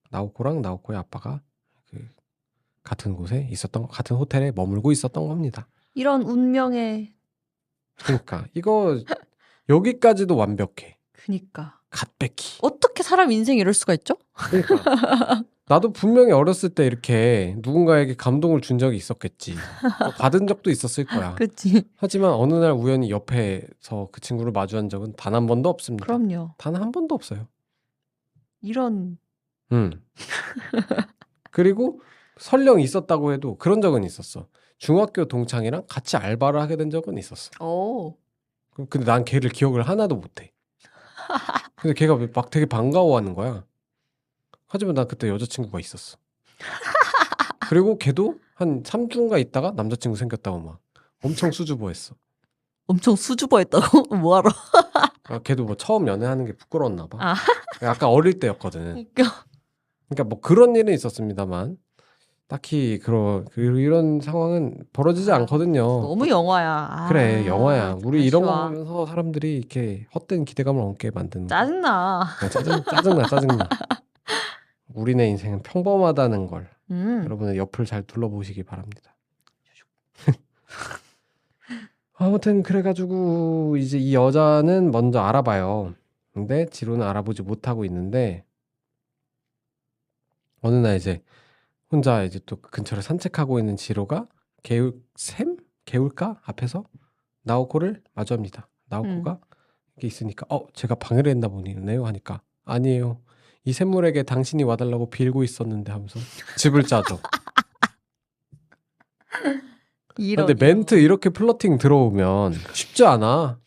나오코랑 나오코의 아빠가 그 같은 곳에 있었던 같은 호텔에 머물고 있었던 겁니다. 이런 운명의 그러니까 이거 여기까지도 완벽해. 그니까 갓백희. 어떻게 사람 인생이 이럴 수가 있죠? 그러니까 나도 분명히 어렸을 때 이렇게 누군가에게 감동을 준 적이 있었겠지. 또 받은 적도 있었을 거야. 그치. 하지만 어느 날 우연히 옆에서 그 친구를 마주한 적은 단 한 번도 없습니다. 그럼요. 단 한 번도 없어요. 이런 그리고 설령 있었다고 해도 그런 적은 있었어. 중학교 동창이랑 같이 알바를 하게 된 적은 있었어. 오. 근데 난 걔를 기억을 하나도 못해. 근데 걔가 막 되게 반가워하는 거야. 하지만 난 그때 여자친구가 있었어. 그리고 걔도 한 3주인가 있다가 남자친구 생겼다고 막 엄청 수줍어했어. 엄청 수줍어했다고? 뭐하러? 걔도 뭐 처음 연애하는 게 부끄러웠나 봐. 아. 약간 어릴 때였거든. 그러니까 뭐 그런 일은 있었습니다만 딱히 이런 상황은 벌어지지 않거든요. 너무 영화야. 그래, 영화야. 우리 이런 거 아쉬워. 보면서 사람들이 이렇게 헛된 기대감을 얻게 만드는 거. 짜증나. 짜증나. 우리네 인생은 평범하다는 걸 여러분의 옆을 잘 둘러보시기 바랍니다. 아무튼 그래가지고 이제 이 여자는 먼저 알아봐요. 근데 지로는 알아보지 못하고 있는데 어느 날 이제 혼자 이제 또 근처를 산책하고 있는 지로가 개울가 앞에서 나오코를 마주합니다. 나오코가 이게 있으니까 제가 방해를 했나 보네요 하니까 아니에요. 이 샘물에게 당신이 와달라고 빌고 있었는데 하면서 집을 짜죠. 근데 멘트 이렇게 플러팅 들어오면 쉽지 않아.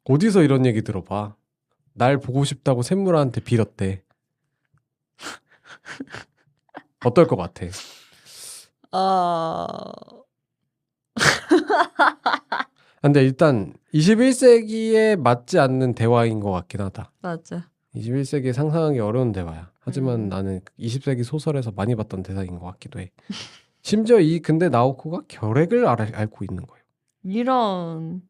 어디서 이런 얘기 들어봐. 날 보고 싶다고 샘물한테 빌었대. 어떨 것 같아? 근데 일단 21세기에 맞지 않는 대화인 것 같긴 하다. 맞아. 21세기에 상상하기 어려운 대화야. 하지만 나는 20세기 소설에서 많이 봤던 대사인 것 같기도 해. 심지어 근데 나오코가 결핵을 앓고 있는 거예요. 이런.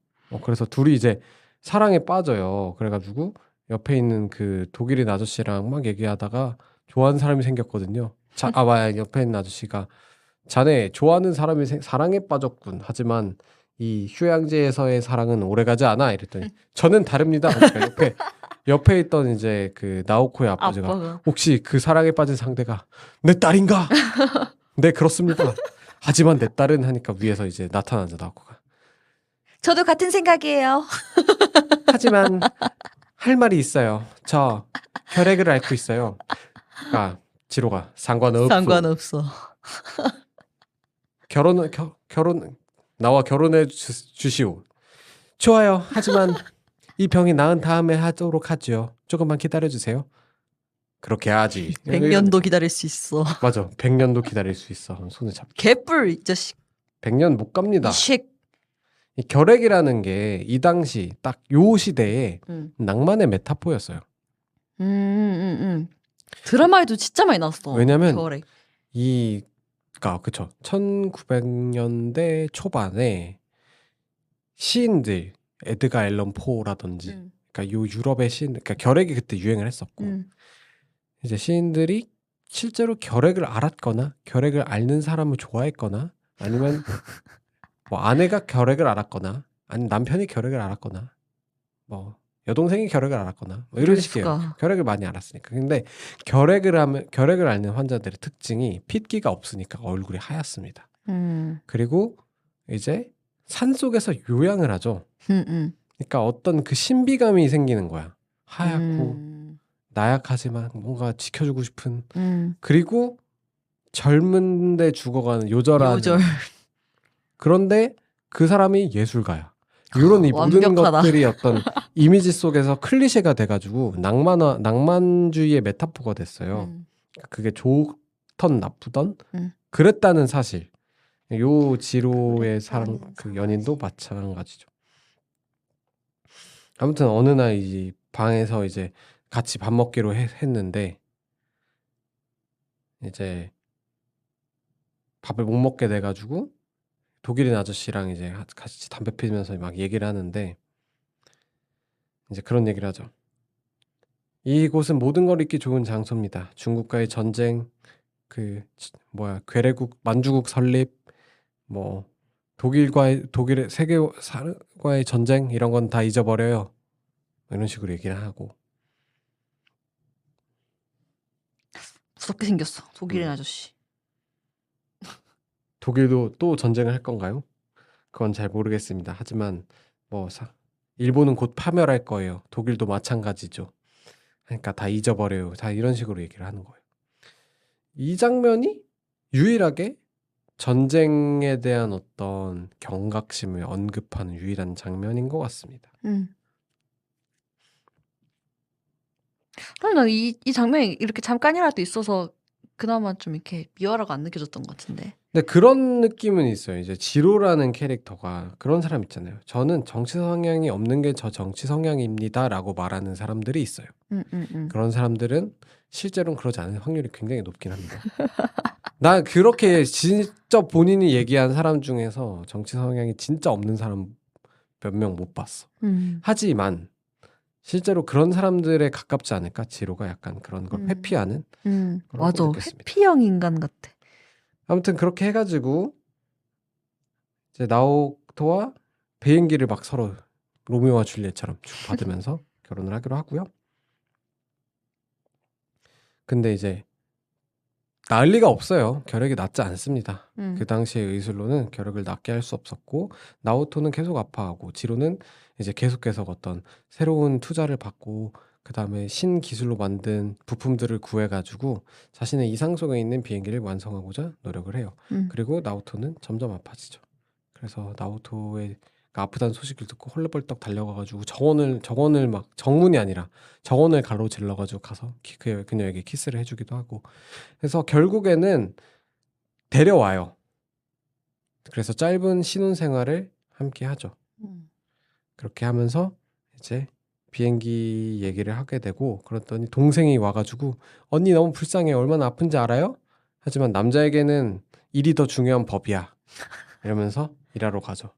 그래서 둘이 이제 사랑에 빠져요. 그래가지고 옆에 있는 그 독일인 아저씨랑 막 얘기하다가 좋아하는 사람이 생겼거든요. 옆에 있는 아저씨가 자네 좋아하는 사람이 사랑에 빠졌군. 하지만 이 휴양지에서의 사랑은 오래가지 않아. 이랬더니 저는 다릅니다. 그러니까 옆에 있던 이제 그 나오코의 아버지가 혹시 그 사랑에 빠진 상대가 내 딸인가? 네, 그렇습니다. 하지만 내 딸은 하니까 위에서 이제 나타나죠, 나오코가. 저도 같은 생각이에요. 하지만 할 말이 있어요. 저 결핵을 앓고 있어요. 그러니까 지로가 상관없어. 나와 결혼해 주시오. 좋아요. 하지만 이 병이 나은 다음에 하도록 하죠. 조금만 기다려주세요. 그렇게 하지. 100년도 기다릴 수 있어. 맞아. 100년도 기다릴 수 있어. 손을 잡기. 개뿔 이 자식. 100년 못 갑니다. 이 결핵이라는 게 이 당시 딱 요 시대에 낭만의 메타포였어요. 드라마에도 진짜 많이 나왔어. 왜냐면 결핵. 그쵸. 1900년대 초반에 시인들 에드가 앨런 포라든지 그러니까 요 유럽의 그러니까 결핵이 그때 유행을 했었고 이제 시인들이 실제로 결핵을 앓았거나 결핵을 앓는 사람을 좋아했거나 아니면 뭐 아내가 결핵을 앓았거나 아니면 남편이 결핵을 앓았거나 뭐 여동생이 결핵을 앓았거나 뭐 이런 식이에요. 결핵을 많이 앓았으니까. 근데 결핵을 앓는 환자들의 특징이 핏기가 없으니까 얼굴이 하얗습니다. 그리고 이제 산속에서 요양을 하죠. 그러니까 어떤 그 신비감이 생기는 거야. 하얗고 나약하지만 뭔가 지켜주고 싶은 그리고 젊은데 죽어가는 요절한 그런데 그 사람이 예술가야. 이런 이 모든 것들이 어떤 이미지 속에서 클리셰가 돼가지고 낭만주의의 메타포가 됐어요. 그게 좋던 나쁘던 그랬다는 사실. 요 지로의 사람 그 연인도 마찬가지죠. 아무튼 어느 날 이 방에서 이제 같이 밥 먹기로 했는데 이제 밥을 못 먹게 돼가지고 독일인 아저씨랑 이제 같이 담배 피면서 막 얘기를 하는데 이제 그런 얘기를 하죠. 이곳은 모든 걸 잊기 좋은 장소입니다. 중국과의 전쟁, 괴뢰국 만주국 설립, 뭐 독일의 세계과의 전쟁 이런 건 다 잊어버려요. 이런 식으로 얘기를 하고. 무섭게 생겼어. 독일인 음. 아저씨. 독일도 또 전쟁을 할 건가요? 그건 잘 모르겠습니다. 하지만 일본은 곧 파멸할 거예요. 독일도 마찬가지죠. 그러니까 다 잊어버려요. 다 이런 식으로 얘기를 하는 거예요. 이 장면이 유일하게 전쟁에 대한 어떤 경각심을 언급하는 유일한 장면인 것 같습니다. 나이 장면이 이렇게 잠깐이라도 있어서 그나마 좀 이렇게 미워라고 안 느껴졌던 것 같은데. 근데 그런 느낌은 있어요. 이제 지로라는 캐릭터가 그런 사람 있잖아요. 저는 정치 성향이 없는 게 저 정치 성향입니다라고 말하는 사람들이 있어요. 그런 사람들은 실제로는 그러지 않을 확률이 굉장히 높긴 합니다. 나 그렇게 진짜 본인이 얘기한 사람 중에서 정치 성향이 진짜 없는 사람 몇 명 못 봤어. 하지만 실제로 그런 사람들에 가깝지 않을까? 지로가 약간 그런 걸 회피하는 그런 맞아. 걸 느꼈습니다. 회피형 인간 같아. 아무튼 그렇게 해가지고 이제 나오토와 비행기를 막 서로 로미오와 줄리엣처럼 쭉 받으면서 결혼을 하기로 하고요. 근데 이제 난리가 없어요. 결핵이 낫지 않습니다. 그 당시의 의술로는 결핵을 낫게 할 수 없었고 나오토는 계속 아파하고 지로는 이제 계속 어떤 새로운 투자를 받고 그다음에 신기술로 만든 부품들을 구해가지고 자신의 이상 속에 있는 비행기를 완성하고자 노력을 해요. 그리고 나오토는 점점 아파지죠. 그래서 나오토의 아프다는 소식을 듣고 헐레벌떡 달려가가지고 정원을 막 정문이 아니라 정원을 가로질러가지고 가서 그녀에게 키스를 해주기도 하고 그래서 결국에는 데려와요. 그래서 짧은 신혼생활을 함께 하죠. 그렇게 하면서 이제 비행기 얘기를 하게 되고 그랬더니 동생이 와가지고 언니 너무 불쌍해. 얼마나 아픈지 알아요? 하지만 남자에게는 일이 더 중요한 법이야. 이러면서 일하러 가죠.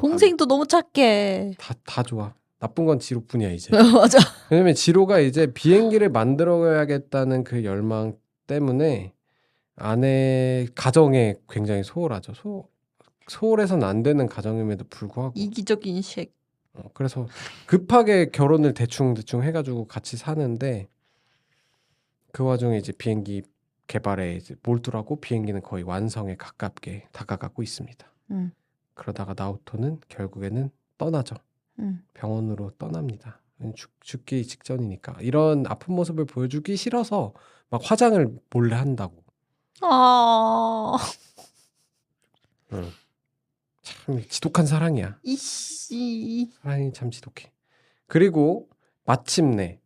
동생도 너무 착해. 다 좋아. 나쁜 건 지로뿐이야 이제. 맞아. 왜냐면 지로가 이제 비행기를 만들어야겠다는 그 열망 때문에 아내 가정에 굉장히 소홀하죠. 소홀해서는 안 되는 가정임에도 불구하고 이기적인 색. 그래서 급하게 결혼을 대충 해가지고 같이 사는데 그 와중에 이제 비행기 개발에 이제 몰두하고 비행기는 거의 완성에 가깝게 다가가고 있습니다. 그러다가 나오토는 결국에는 떠나죠. 병원으로 떠납니다. 죽기 직전이니까 이런 아픈 모습을 보여주기 싫어서 막 화장을 몰래 한다고. 참 지독한 사랑이야. 이씨. 사랑이 참 지독해. 그리고 마침내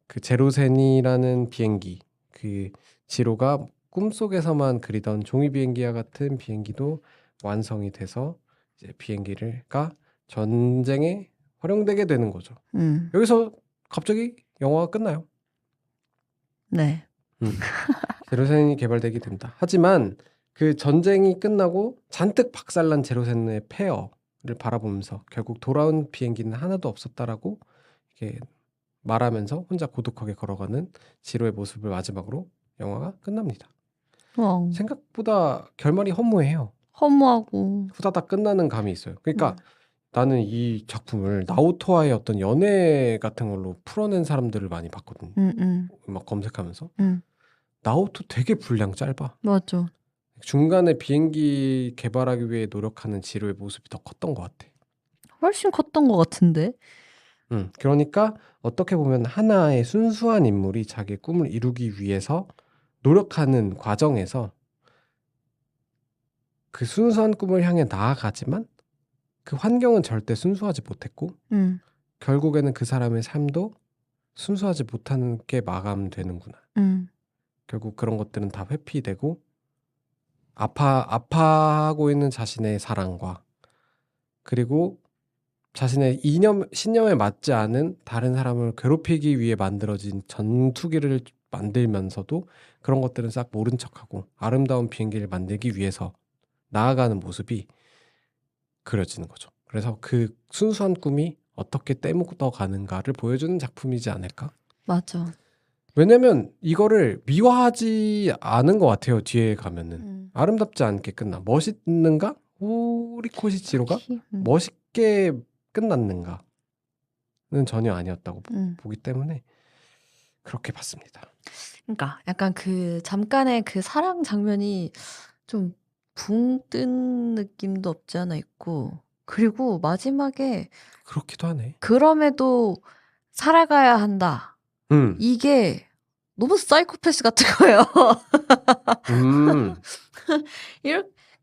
그 제로센이라는 비행기, 그 지로가 꿈속에서만 그리던 종이 비행기와 같은 비행기도 완성이 돼서 이제 비행기가 전쟁에 활용되게 되는 거죠. 여기서 갑자기 영화가 끝나요. 네. 제로센이 개발되게 된다. 하지만 그 전쟁이 끝나고 잔뜩 박살난 제로센의 폐허를 바라보면서 결국 돌아온 비행기는 하나도 없었다라고 이렇게 말하면서 혼자 고독하게 걸어가는 지로의 모습을 마지막으로 영화가 끝납니다. 생각보다 결말이 허무해요. 허무하고 후다닥 끝나는 감이 있어요. 그러니까 나는 이 작품을 나오토와의 어떤 연애 같은 걸로 풀어낸 사람들을 많이 봤거든요. 막 검색하면서 나오토 되게 분량 짧아. 맞아. 중간에 비행기 개발하기 위해 노력하는 지로의 모습이 더 컸던 것 같아. 훨씬 컸던 것 같은데. 그러니까 어떻게 보면 하나의 순수한 인물이 자기의 꿈을 이루기 위해서 노력하는 과정에서 그 순수한 꿈을 향해 나아가지만 그 환경은 절대 순수하지 못했고 결국에는 그 사람의 삶도 순수하지 못하는 게 마감되는구나. 결국 그런 것들은 다 회피되고 아파하고 있는 자신의 사랑과 그리고 자신의 신념에 맞지 않은 다른 사람을 괴롭히기 위해 만들어진 전투기를 만들면서도 그런 것들은 싹 모른 척하고 아름다운 비행기를 만들기 위해서 나아가는 모습이 그려지는 거죠. 그래서 그 순수한 꿈이 어떻게 떼묻어 가는가를 보여주는 작품이지 않을까? 맞아. 왜냐면 이거를 미화하지 않은 것 같아요. 뒤에 가면은 아름답지 않게 끝나. 멋있는가? 호리코시 지로가 멋있게 끝났는가는 전혀 아니었다고 보기 때문에 그렇게 봤습니다. 그러니까 약간 그 잠깐의 그 사랑 장면이 좀 붕 뜬 느낌도 없지 않아 있고, 그리고 마지막에 그렇기도 하네. 그럼에도 살아가야 한다. 이게 너무 사이코패스 같은 거예요.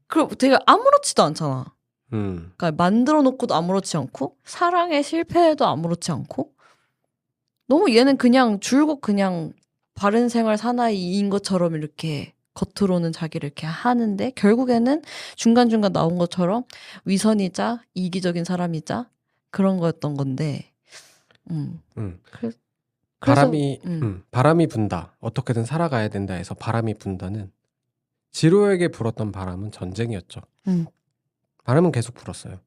그럼 되게 아무렇지도 않잖아. 그러니까 만들어 놓고도 아무렇지 않고 사랑에 실패해도 아무렇지 않고, 너무 얘는 그냥 줄곧 그냥 바른 생활 사나이인 것처럼 이렇게 겉으로는 자기를 이렇게 하는데, 결국에는 중간중간 나온 것처럼 위선이자 이기적인 사람이자 그런 거였던 건데. 바람이 분다. 어떻게든 살아가야 된다 해서 바람이 분다는, 지로에게 불었던 바람은 전쟁이었죠. 바람은 계속 불었어요.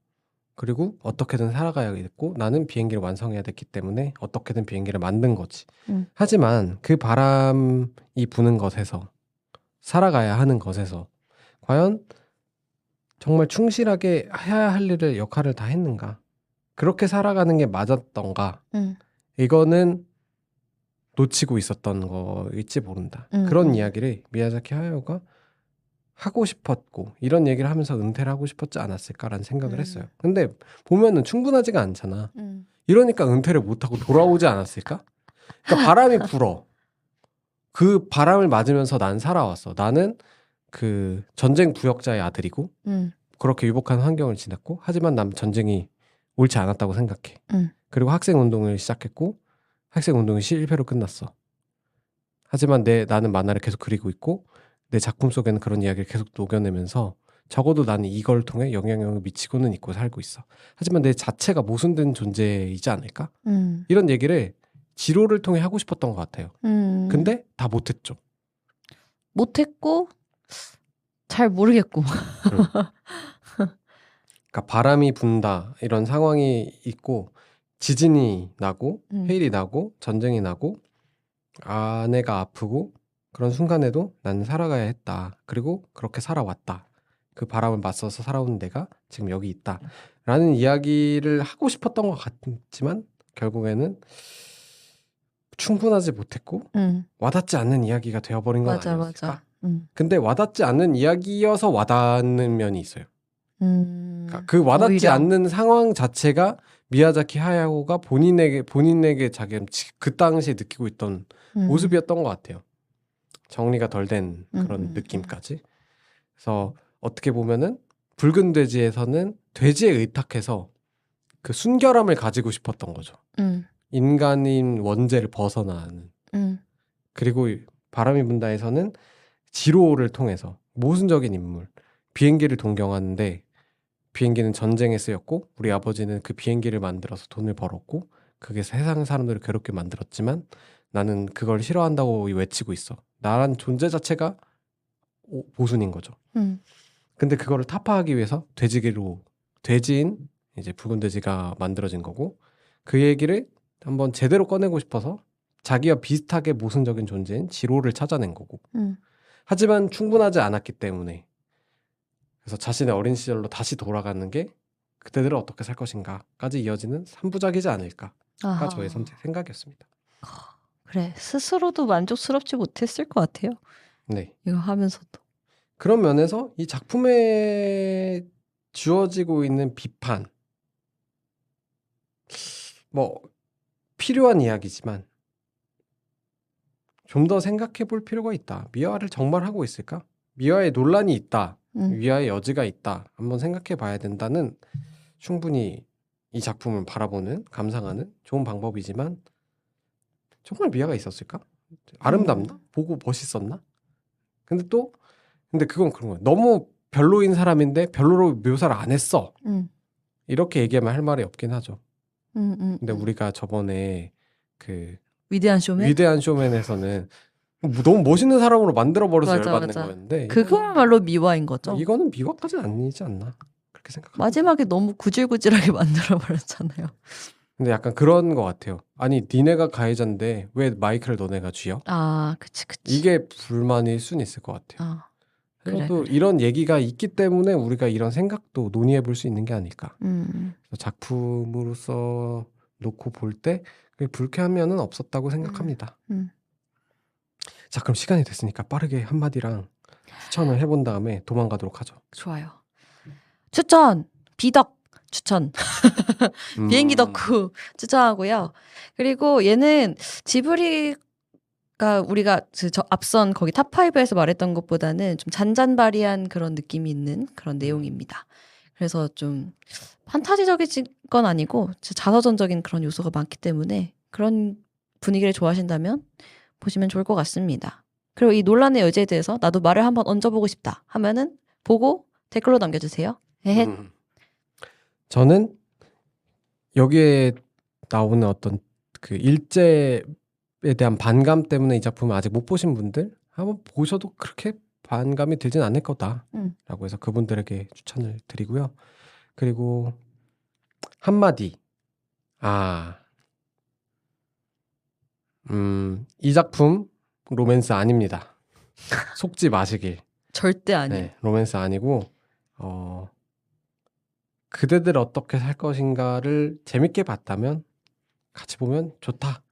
그리고 어떻게든 살아가야겠고 나는 비행기를 완성해야 됐기 때문에 어떻게든 비행기를 만든 거지. 하지만 그 바람이 부는 것에서, 살아가야 하는 것에서 과연 정말 충실하게 해야 할 일을, 역할을 다 했는가? 그렇게 살아가는 게 맞았던가? 이거는 놓치고 있었던 거일지 모른다. 그런 이야기를 미야자키 하야오가 하고 싶었고, 이런 얘기를 하면서 은퇴를 하고 싶었지 않았을까라는 생각을 했어요. 근데 보면은 충분하지가 않잖아. 이러니까 은퇴를 못하고 돌아오지 않았을까? 그러니까 바람이 불어. 그 바람을 맞으면서 난 살아왔어. 나는 그 전쟁 부역자의 아들이고 그렇게 유복한 환경을 지냈고, 하지만 난 전쟁이 옳지 않았다고 생각해. 그리고 학생 운동을 시작했고 학생 운동이 실패로 끝났어. 하지만 나는 만화를 계속 그리고 있고 내 작품 속에는 그런 이야기를 계속 녹여내면서 적어도 나는 이걸 통해 영향력을 미치고는 있고 살고 있어. 하지만 내 자체가 모순된 존재이지 않을까? 이런 얘기를 지로를 통해 하고 싶었던 것 같아요. 근데 다 못했죠. 못했고 잘 모르겠고. 그러니까 바람이 분다 이런 상황이 있고, 지진이 나고 해일이 나고 전쟁이 나고 아내가 아프고, 그런 순간에도 나는 살아가야 했다. 그리고 그렇게 살아왔다. 그 바람을 맞서서 살아온 내가 지금 여기 있다. 라는 이야기를 하고 싶었던 것 같지만 결국에는 충분하지 못했고 와닿지 않는 이야기가 되어버린 건 아니었을까? 근데 와닿지 않는 이야기여서 와닿는 면이 있어요. 그러니까 그 와닿지 오히려. 않는 상황 자체가 미야자키 하야오가 본인에게 자기 그 당시에 느끼고 있던 모습이었던 것 같아요. 정리가 덜 된 그런 느낌까지. 그래서 어떻게 보면은 붉은 돼지에서는 돼지에 의탁해서 그 순결함을 가지고 싶었던 거죠. 인간인 원죄를 벗어나는. 그리고 바람이 분다에서는 지로를 통해서 모순적인 인물, 비행기를 동경하는데, 비행기는 전쟁에 쓰였고 우리 아버지는 그 비행기를 만들어서 돈을 벌었고 그게 세상 사람들을 괴롭게 만들었지만 나는 그걸 싫어한다고 외치고 있어. 나란 존재 자체가 모순인 거죠. 근데 그거를 타파하기 위해서 돼지인 이제 붉은 돼지가 만들어진 거고, 그 얘기를 한번 제대로 꺼내고 싶어서 자기와 비슷하게 모순적인 존재인 지로를 찾아낸 거고, 하지만 충분하지 않았기 때문에, 그래서 자신의 어린 시절로 다시 돌아가는 게 그때들은 어떻게 살 것인가까지 이어지는 3부작이지 않을까가 저의 생각이었습니다. 그래, 스스로도 만족스럽지 못했을 것 같아요. 네. 이거 하면서도. 그런 면에서 이 작품에 주어지고 있는 비판, 뭐 필요한 이야기지만 좀 더 생각해 볼 필요가 있다. 미화를 정말 하고 있을까? 미화에 논란이 있다. 미화의 여지가 있다. 한번 생각해 봐야 된다는, 충분히 이 작품을 바라보는, 감상하는 좋은 방법이지만, 정말 미화가 있었을까? 아름답나? 보고 멋있었나? 근데 그건 그런 거야. 너무 별로인 사람인데 별로로 묘사를 안 했어. 이렇게 얘기하면 할 말이 없긴 하죠. 근데 우리가 저번에 그 위대한 쇼맨에서는 너무 멋있는 사람으로 만들어버려서 맞아, 열받는 맞아. 거였는데, 그거야말로 미화인 거죠. 이거는 미화까지는 아니지 않나. 그렇게 생각합니다. 마지막에 너무 구질구질하게 만들어 버렸잖아요. 근데 약간 그런 것 같아요. 아니 니네가 가해자인데 왜 마이크를 너네가 쥐어? 아, 그치, 그치. 이게 불만일 수는 있을 것 같아요. 아, 그래서 그래, 또 그래. 이런 얘기가 있기 때문에 우리가 이런 생각도 논의해 볼 수 있는 게 아닐까. 음, 그래서 작품으로서 놓고 볼 때 불쾌한 면은 없었다고 생각합니다. 자, 그럼 시간이 됐으니까 빠르게 한마디랑 추천을 해본 다음에 도망가도록 하죠. 좋아요. 추천! 비덕 추천. 비행기 덕후 추천하고요. 그리고 얘는 지브리가 우리가 앞선 거기 탑5에서 말했던 것보다는 좀 잔잔바리한 그런 느낌이 있는 그런 내용입니다. 그래서 좀 판타지적인 건 아니고 자서전적인 그런 요소가 많기 때문에 그런 분위기를 좋아하신다면 보시면 좋을 것 같습니다. 그리고 이 논란의 여지에 대해서 나도 말을 한번 얹어보고 싶다 하면은 보고 댓글로 남겨주세요. 저는 여기에 나오는 어떤 그 일제에 대한 반감 때문에 이 작품을 아직 못 보신 분들 한번 보셔도 그렇게 반감이 들진 않을 거다라고 해서 그분들에게 추천을 드리고요. 그리고 한마디. 이 작품 로맨스 아닙니다. 속지 마시길. 절대 아니에요. 네, 로맨스 아니고 그대들 어떻게 살 것인가를 재밌게 봤다면 같이 보면 좋다.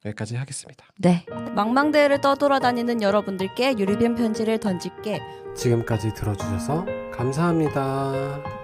여기까지 하겠습니다. 네. 망망대해를 떠돌아다니는 여러분들께 유리병 편지를 던질게. 지금까지 들어주셔서 감사합니다.